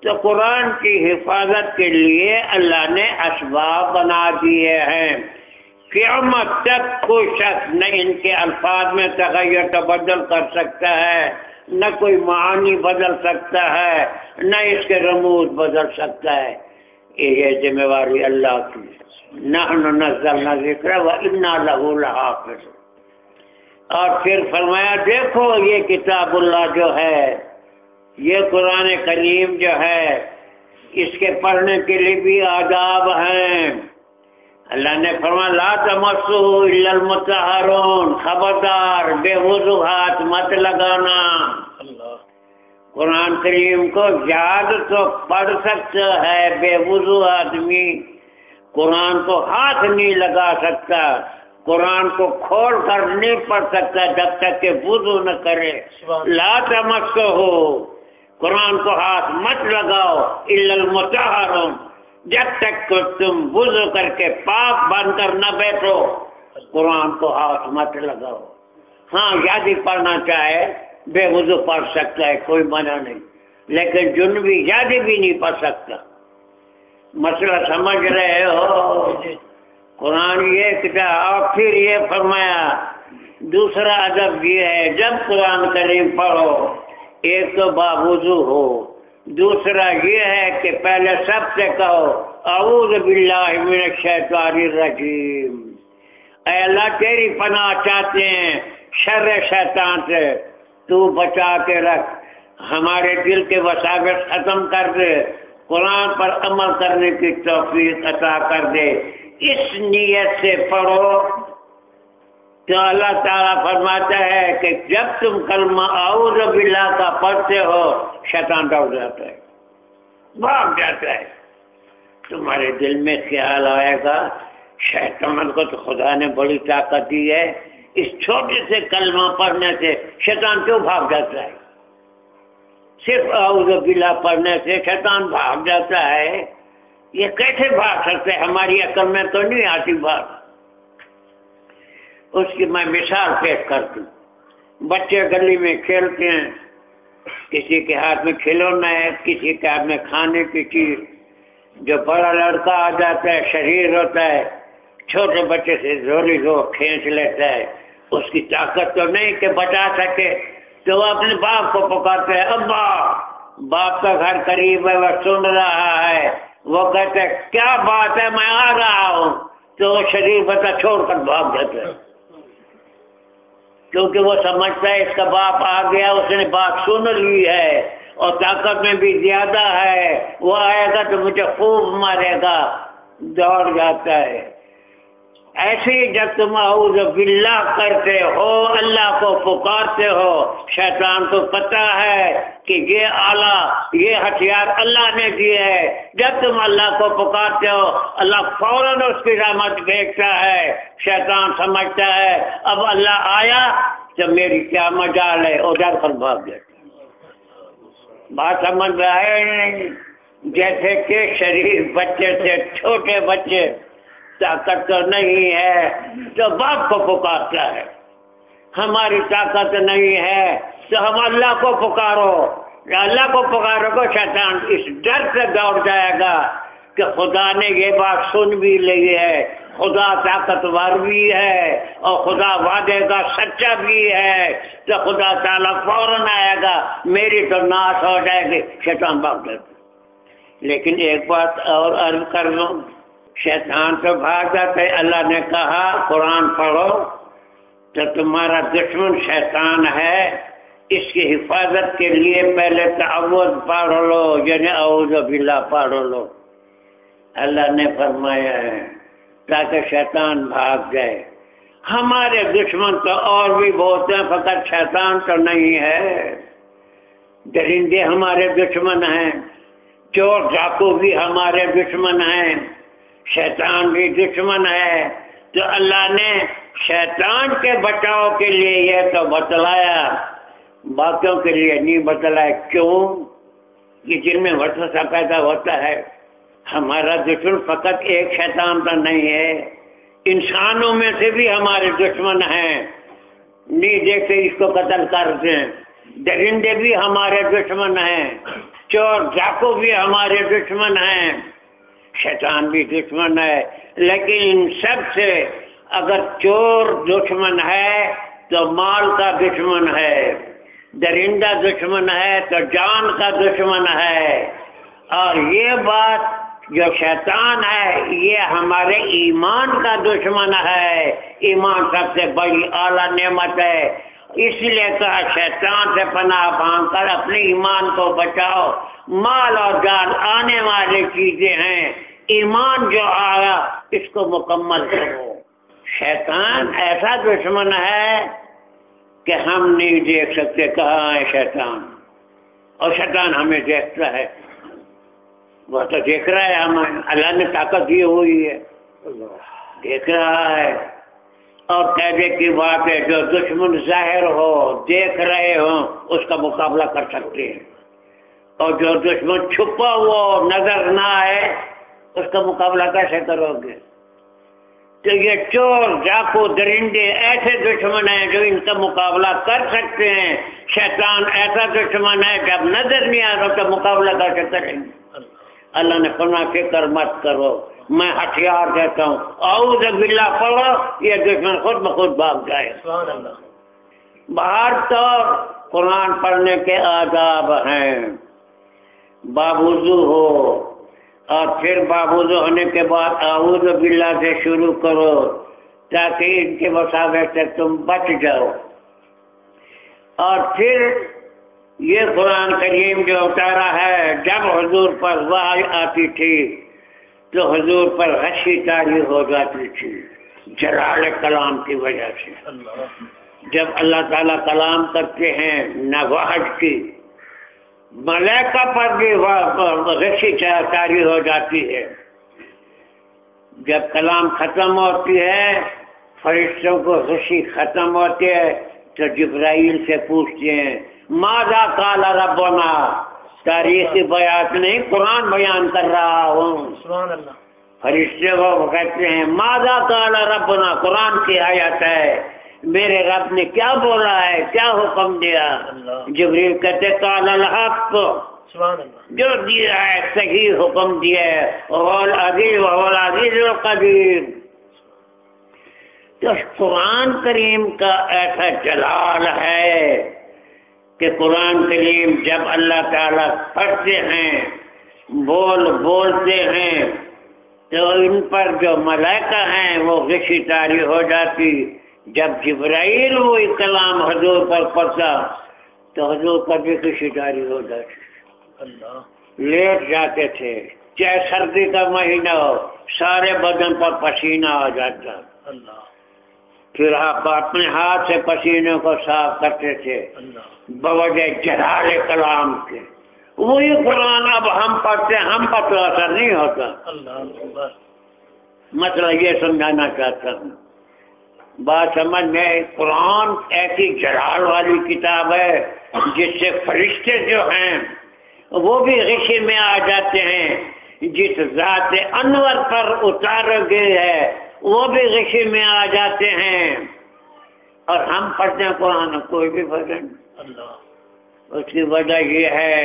تو قرآن کی حفاظت کے لیے اللہ نے اسباب بنا دیے ہیں. قیامت تک کوئی شخص نہ ان کے الفاظ میں تغیر تبدل کر سکتا ہے، نہ کوئی معانی بدل سکتا ہے، نہ اس کے رموز بدل سکتا ہے. یہ ذمہ داری اللہ کی. نحن نزلنا ذکر وإنا لہ لحافظ. اور پھر فرمایا دیکھو یہ کتاب اللہ جو ہے، یہ قرآن کریم جو ہے، اس کے پڑھنے کے لیے بھی آداب ہیں. اللہ نے فرمایا لا تمسہ الا المطہرون، خبردار بے وضو ہاتھ مت لگانا. قرآن کریم کو یاد تو پڑھ سکتا ہے بے وضو آدمی، قرآن کو ہاتھ نہیں لگا سکتا، قرآن کو کھول کر نہیں پڑھ سکتا جب تک کہ وضو نہ کرے. لا تمسہ، قرآن کو ہاتھ مت لگاؤ، الا المطہرون، جب تک کہ تم وضو کر کے پاک بن کر نہ بیٹھو قرآن کو ہاتھ مت لگاؤ. ہاں یادی پڑھنا چاہے بے وضو پڑھ سکتا ہے، کوئی منع نہیں، لیکن جنبی یادی بھی نہیں پڑھ سکتا. مسئلہ سمجھ رہے ہو؟ قرآن یہ کتاب. اور پھر یہ فرمایا دوسرا ادب یہ ہے جب قرآن کریم پڑھو ایک تو باوضو ہو، دوسرا یہ ہے کہ پہلے سب سے کہو اعوذ باللہ من الشیطان الرجیم، اے اللہ تیری پناہ چاہتے ہیں شر شیطان سے، تو بچا کے رکھ، ہمارے دل کے وساوس ختم کر دے، قرآن پر عمل کرنے کی توفیق عطا کر دے. اس نیت سے پڑھو تو اللہ تعالیٰ فرماتا ہے کہ جب تم کلمہ اعوذ باللہ کا پڑھتے ہو شیطان دوڑ جاتا ہے، بھاگ جاتا ہے. تمہارے دل میں خیال آئے گا شیطان کو تو خدا نے بڑی طاقت دی ہے، اس چھوٹے سے کلمہ پڑھنے سے شیطان کیوں بھاگ جاتا ہے؟ صرف اعوذ باللہ پڑھنے سے شیطان بھاگ جاتا ہے. یہ کیسے بھاگ سکتے؟ ہماری عقل میں تو نہیں آتی بات. اس کی میں مثال پیش کرتی ہوں. بچے گلی میں کھیلتے ہیں، کسی کے ہاتھ میں کھلونا ہے، کسی کے ہاتھ میں کھانے کی چیز. جو بڑا لڑکا آ جاتا ہے شریر ہوتا ہے، چھوٹے بچے سے زوری زور کھینچ لیتا ہے. اس کی طاقت تو نہیں کہ بچا سکے، تو وہ اپنے باپ کو پکارتے ہیں ابا. باپ کا گھر قریب ہے، وہ سن رہا ہے، وہ کہتے ہیں کیا بات ہے میں آ رہا ہوں، تو وہ شریر بچہ چھوڑ کر بھاگ جاتا ہے، کیونکہ وہ سمجھتا ہے اس کا باپ آ گیا، اس نے بات سن لی ہے اور طاقت میں بھی زیادہ ہے، وہ آئے گا تو مجھے خوب مارے گا، دوڑ جاتا ہے. ایسے ہی جب تم اعوذ باللہ کرتے ہو، اللہ کو پکارتے ہو، شیطان کو پتہ ہے کہ یہ آلہ، یہ ہتھیار اللہ نے دیے ہے. جب تم اللہ کو پکارتے ہو اللہ فوراً اس کی رحمت بھیجتا ہے. شیطان سمجھتا ہے اب اللہ آیا تو میری کیا مجال ہے، ادھر پر بھاگ جاتا ہے. بات سمجھ میں آئے نہیں؟ جیسے کہ شریف بچے سے چھوٹے بچے طاقت تو نہیں ہے تو باپ کو پکارتا ہے، ہماری طاقت نہیں ہے تو ہم اللہ کو پکارو. اللہ کو پکارو گے شیطان اس ڈر سے دوڑ جائے گا کہ خدا نے یہ بات سن بھی لی ہے، خدا طاقتور بھی ہے اور خدا وعدے کا سچا بھی ہے، تو خدا تعالیٰ فوراً آئے گا، میری تو ناش ہو جائے گی. شیطان بھاگ جاتا. لیکن ایک بات اور عرض کر لوں، شیطان تو بھاگ جاتا ہے. اللہ نے کہا قرآن پڑھو تو تمہارا دشمن شیطان ہے، اس کی حفاظت کے لیے پہلے تعوذ پڑھ لو، یعنی اعوذ باللہ پڑھ لو. اللہ نے فرمایا ہے تاکہ شیطان بھاگ جائے. ہمارے دشمن تو اور بھی بہت ہیں، فقط شیطان تو نہیں ہے. درندے ہمارے دشمن ہیں، چور ڈاکو بھی ہمارے دشمن ہیں، شیطان بھی دشمن ہے. تو اللہ نے شیطان کے بچاؤ کے لیے یہ تو بتلایا، باقیوں کے لیے نہیں بتلایا. کیوں؟ کہ جن میں وسوسہ پیدا ہوتا ہے. ہمارا دشمن فقط ایک شیطان تو نہیں ہے، انسانوں میں سے بھی ہمارے دشمن ہیں. نہیں دیکھتے اس کو قتل کرتے ہیں. درندے بھی ہمارے دشمن ہیں، چور ڈاکو بھی ہمارے دشمن ہیں، شیطان بھی دشمن ہے، لیکن ان سب سے اگر چور دشمن ہے تو مال کا دشمن ہے، درندہ دشمن ہے تو جان کا دشمن ہے، اور یہ بات جو شیطان ہے یہ ہمارے ایمان کا دشمن ہے۔ ایمان سب سے بڑی اعلیٰ نعمت ہے، اس لیے کہا شیطان سے پناہ مانگ کر اپنے ایمان کو بچاؤ۔ مال اور جان آنے والی چیزیں ہیں، ایمان جو آیا اس کو مکمل کرو۔ شیطان ایسا دشمن ہے کہ ہم نہیں دیکھ سکتے کہاں ہے شیطان، اور شیطان ہمیں دیکھتا ہے، وہ تو دیکھ رہا ہے، ہمیں اللہ نے طاقت دی ہوئی ہے، دیکھ رہا ہے۔ اور قاعدے کی بات ہے جو دشمن ظاہر ہو دیکھ رہے ہوں اس کا مقابلہ کر سکتے ہیں، اور جو دشمن چھپا ہوا نظر نہ آئے اس کا مقابلہ کیسے کرو گے؟ تو یہ چور ڈاکو درندے ایسے دشمن ہیں جو ان کا مقابلہ کر سکتے ہیں۔ شیطان ایسا دشمن ہے جب نظر نہیں آ رہا تو مقابلہ کیسے کریں گے؟ اللہ نے فرمایا فکر مت کرو، میں ہتھیار دیتا ہوں، اعوذ باللہ پڑھو، یہ دشمن خود بخود بھاگ جائے۔ باہر تو قرآن پڑھنے کے آداب ہیں، باوضو ہو، اور پھر باوضو ہونے کے بعد اعوذ باللہ سے شروع کرو تاکہ ان کے مساوے سے تم بچ جاؤ۔ اور پھر یہ قرآن کریم جو اتارا ہے، جب حضور پر وحی آتی تھی تو حضور پر غشی طاری ہو جاتی تھی جلال کلام کی وجہ سے۔ جب اللہ تعالیٰ کلام کرتے ہیں نہ وحی کی، ملائکہ پر بھی غشی طاری ہو جاتی ہے۔ جب کلام ختم ہوتی ہے فرشتوں کو غشی ختم ہوتی ہے تو جبرائیل سے پوچھتے ہیں ماذا قال ربنا، تاریخی بیات نہیں، قرآن بیان کر رہا ہوں۔ فرشتے کو کہتے ہیں ماذا قال ربنا، قرآن کی آیت ہے، میرے رب نے کیا بولا ہے، کیا حکم دیا؟ جبریل کہتے قال الحق، جو دیا ہے صحیح حکم دیا ہے، وهو العزیز القدیر۔ تو قرآن کریم کا ایسا جلال ہے کہ قرآن کریم جب اللہ تعالیٰ پڑھتے ہیں بولتے ہیں تو ان پر جو ملائکہ ہیں وہ غشی طاری ہو جاتی۔ جب جبرائیل وہی کلام حضور پر پڑھتا تو حضور پر بھی غشی طاری ہو جاتی، لیٹ جاتے تھے، چاہے سردی کا مہینہ ہو سارے بدن پر پسینہ آ جاتا، پھر آپ اپنے ہاتھ سے پسینے کو صاف کرتے تھے بوجہ جلال کلام کے۔ وہی قرآن اب ہم پڑھتے ہیں، ہم پر تو اثر نہیں ہوتا۔ مطلب یہ سمجھانا چاہتا ہوں، بات سمجھ میں، قرآن ایسی جلال والی کتاب ہے جس سے فرشتے جو ہیں وہ بھی غشی میں آ جاتے ہیں، جس ذات انور پر اتارے گئے ہے وہ بھی غشی میں آ جاتے ہیں، اور ہم پڑھتے ہیں قرآن کوئی بھی فرق نہیں۔ اس کی وجہ یہ ہے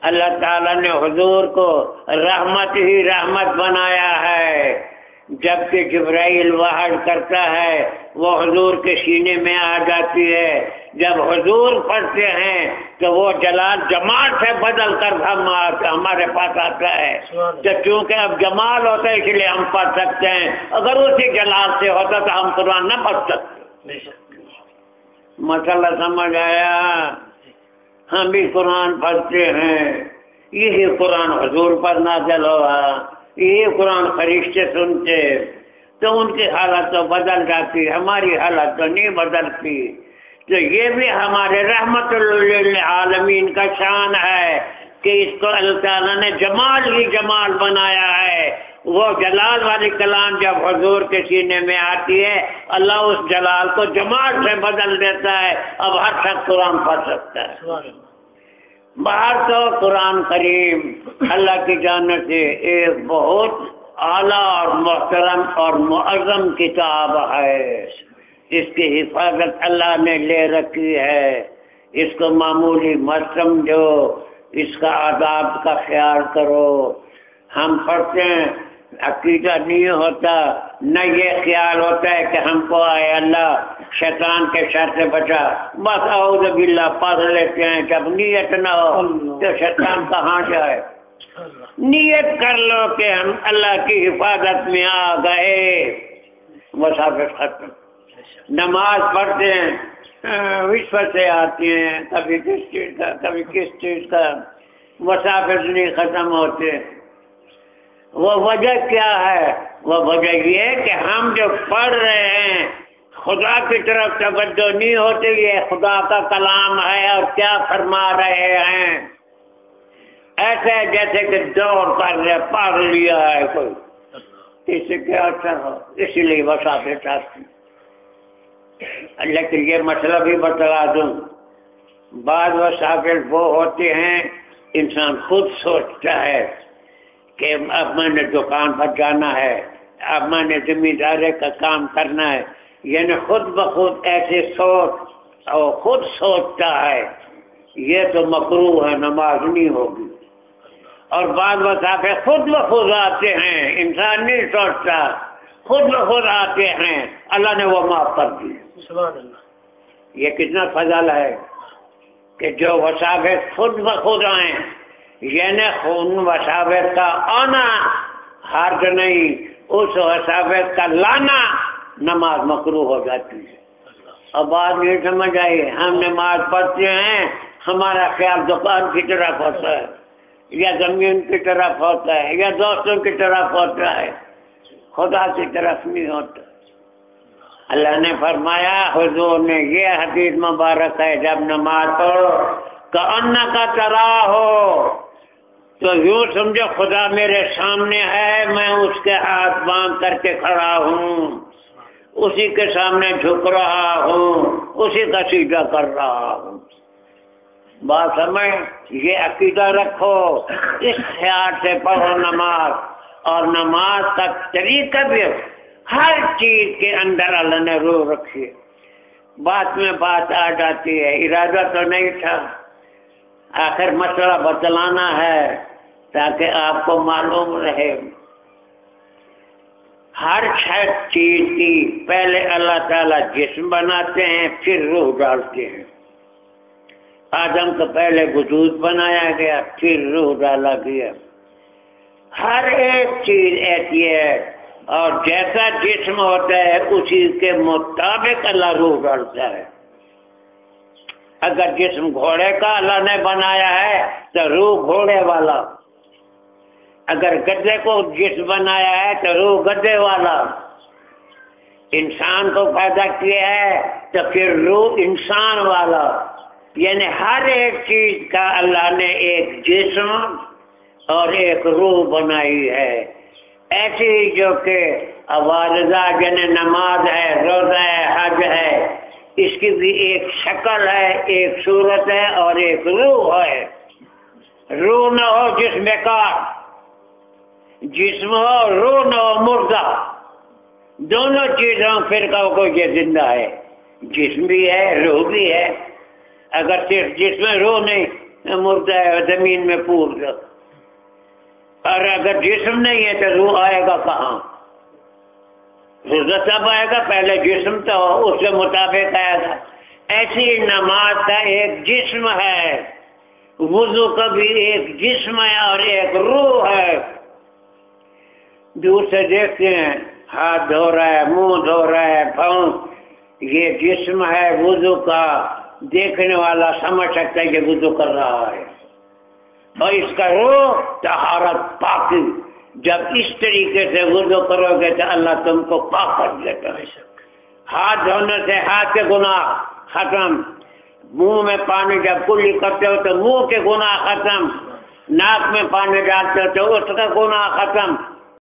اللہ تعالیٰ نے حضور کو رحمت ہی رحمت بنایا ہے۔ جب کہ جبرائیل وحی کرتا ہے وہ حضور کے سینے میں آ جاتی ہے، جب حضور پڑھتے ہیں تو وہ جلال جمال سے بدل کر ہمارے پاس آتا ہے۔ تو چونکہ اب جمال ہوتا ہے اس لیے ہم پڑھ سکتے ہیں، اگر اسی جلال سے ہوتا تو ہم قرآن نہ پڑھ سکتے۔ مسئلہ سمجھ آیا؟ ہم بھی قرآن پڑھتے ہیں، یہی قرآن حضور پر نازل ہوا، یہ قرآن فرشتے سنتے تو ان کی حالت تو بدل جاتی، ہماری حالت تو نہیں بدلتی۔ تو یہ بھی ہمارے رحمت للعالمین کا شان ہے کہ اس کو اللہ تعالیٰ نے جمال ہی جمال بنایا ہے۔ وہ جلال والی کلام جب حضور کے سینے میں آتی ہے اللہ اس جلال کو جمال سے بدل دیتا ہے، اب ہر شخص قرآن پڑھ سکتا ہے۔ باہر تو قرآن کریم اللہ کی جانب سے ایک بہت اعلیٰ اور محترم اور معظم کتاب ہے، اس کی حفاظت اللہ نے لے رکھی ہے، اس کو معمولی مت سمجھو، اس کا آداب کا خیال کرو. ہم پڑھتے ہیں عقیدہ نہیں ہوتا، نہ یہ خیال ہوتا ہے کہ ہم کو آئے اللہ شیطان کے شر سے بچا، بس اعوذ باللہ پڑھ لیتے ہیں. جب نیت نہ ہو تو شیطان کہاں جائے. نیت کر لو کہ ہم اللہ کی حفاظت میں آ گئے، مسافر ختم. نماز پڑھتے ہیں وشو سے آتی ہیں، کبھی کس چیز کا کبھی کس چیز کا، مسافر نہیں ختم ہوتے. وہ وجہ کیا ہے؟ وہ وجہ یہ ہے کہ ہم جو پڑھ رہے ہیں خدا کی طرف توجہ نہیں ہوتی. یہ خدا کا کلام ہے اور کیا فرما رہے ہیں، ایسے جیسے کہ دوڑ کر رہے پڑھ لیا ہے کوئی، اس سے کیا اثر ہو. اسی لیے مسافر چاہتے. لیکن یہ مسئلہ بھی بتلا دوں، بعض مسافر وہ ہوتے ہیں انسان خود سوچتا ہے کہ اب میں نے دکان پر جانا ہے، اب میں نے ذمہ داری کا کام کرنا ہے، یعنی خود بخود ایسے سوچ اور خود سوچتا ہے، یہ تو مکروہ ہے، نماز نہیں ہوگی. اور بعض مسافر خود بخود آتے ہیں، انسان نہیں سوچتا، خود بخود آتے ہیں، اللہ نے وہ معاف کر دی. سبحان اللہ. یہ کتنا فضل ہے کہ جو مسافر خود بخود آئیں، یعنی خون مسافر کا آنا حرج نہیں، اس مسافر کا لانا نماز مکروہ ہو جاتی ہے. اور بات نہیں سمجھ آئی، ہم نماز پڑھتے ہیں ہمارا خیال دکان کی طرف ہوتا ہے یا زمین کی طرف ہوتا ہے یا دوستوں کی طرف ہوتا ہے، خدا کی طرف نہیں ہوتا. اللہ نے فرمایا، حضور نے یہ حدیث مبارک ہے، جب نماز پڑھو کأنک تراہ، تو یوں سمجھو خدا میرے سامنے ہے، میں اس کے ہاتھ باندھ کر کے کھڑا ہوں، اسی کے سامنے جھک رہا ہوں، اسی کا سجدہ کر رہا ہوں. بات سمجھ، یہ عقیدہ رکھو، اس خیال سے پڑھو نماز. اور نماز کا طریقہ بھی ہر چیز کے اندر اللہ نے روح رکھی ہے. بات میں بات آ جاتی ہے، ارادہ تو نہیں تھا، آخر مسئلہ بتلانا ہے تاکہ آپ کو معلوم رہے. ہر چیز کی پہلے اللہ تعالیٰ جسم بناتے ہیں، پھر روح ڈالتے ہیں. آدم کو پہلے وجود بنایا گیا، پھر روح ڈالا گیا. ہر ایک چیز ایسی ہے، اور جیسا جسم ہوتا ہے اسی کے مطابق اللہ روح ڈالتا ہے. اگر جسم گھوڑے کا اللہ نے بنایا ہے تو روح گھوڑے والا، اگر گدھے کو جسم بنایا ہے تو روح گدھے والا. انسان کو پیدا کیا ہے تو پھر روح انسان والا. یعنی ہر ایک چیز کا اللہ نے ایک جسم اور ایک روح بنائی ہے. ایسی جو کہ والدہ یعنی نماز ہے، روزہ ہے، حج ہے، اس کی بھی ایک شکل ہے، ایک صورت ہے اور ایک روح ہے. روح نہ ہو جسم بیکار، جسم ہو روح نہ ہو مردہ. دونوں چیزوں فرقوں کو یہ زندہ ہے، جسم بھی ہے روح بھی ہے. اگر صرف جسم روح نہیں، مردہ ہے، زمین میں پور دو. اور اگر جسم نہیں ہے تو روح آئے گا کہاں؟ روح تب آئے گا، پہلے جسم تو اس کے مطابق آئے گا. ایسی نماز کا ایک جسم ہے، وضو کا بھی ایک جسم ہے اور ایک روح ہے. دور سے دیکھتے ہیں ہاتھ دھو رہا ہے، منہ دھو رہا ہے، پاؤں، یہ جسم ہے وضو کا. دیکھنے والا سمجھ سکتا ہے کہ وضو کر رہا ہے. اور اس کا روح طہارت پاکی. جب اس طریقے سے وضو کرو گے تو اللہ تم کو پاک کر دیتا ہے. ہاتھ دھونے سے ہاتھ کے گناہ ختم. منہ میں پانی جب کلی کرتے ہو تو منہ کے گناہ ختم. ناک میں پانی ڈالتے ہو تو اس کا گناہ ختم.